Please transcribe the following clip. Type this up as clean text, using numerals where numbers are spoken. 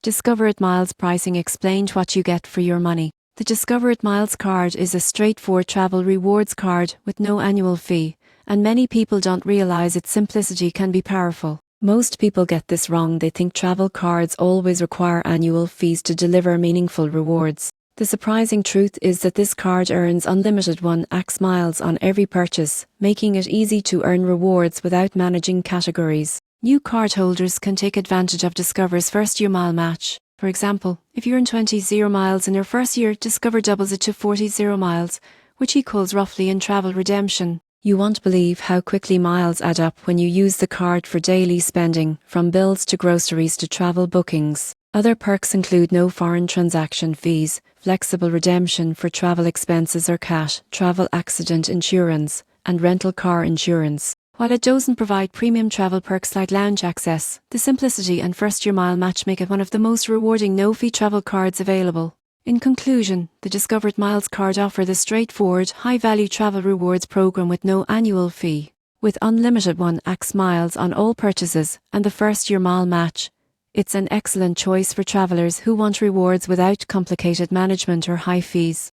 Discover It Miles pricing explained what you get for your money. The Discover It Miles card is a straightforward travel rewards card with no annual fee, and many people don't realize its simplicity can be powerful. Most people get this wrong. They think travel cards always require annual fees to deliver meaningful rewards. The surprising truth is that this card earns unlimited 1x miles on every purchase, making it easy to earn rewards without managing categories. New cardholders can take advantage of Discover's first-year mile match. For example, if you earn 20 zero miles in your first year, Discover doubles it to 40 zero miles, which equals roughly in travel redemption. You won't believe how quickly miles add up when you use the card for daily spending, from bills to groceries to travel bookings. Other perks include no foreign transaction fees, flexible redemption for travel expenses or cash, travel accident insurance, and rental car insurance. While it doesn't provide premium travel perks like lounge access, the simplicity and first-year mile match make it one of the most rewarding no-fee travel cards available. In conclusion, the Discover It Miles card offers the straightforward, high-value travel rewards program with no annual fee. With unlimited 1x miles on all purchases and the first-year mile match, it's an excellent choice for travelers who want rewards without complicated management or high fees.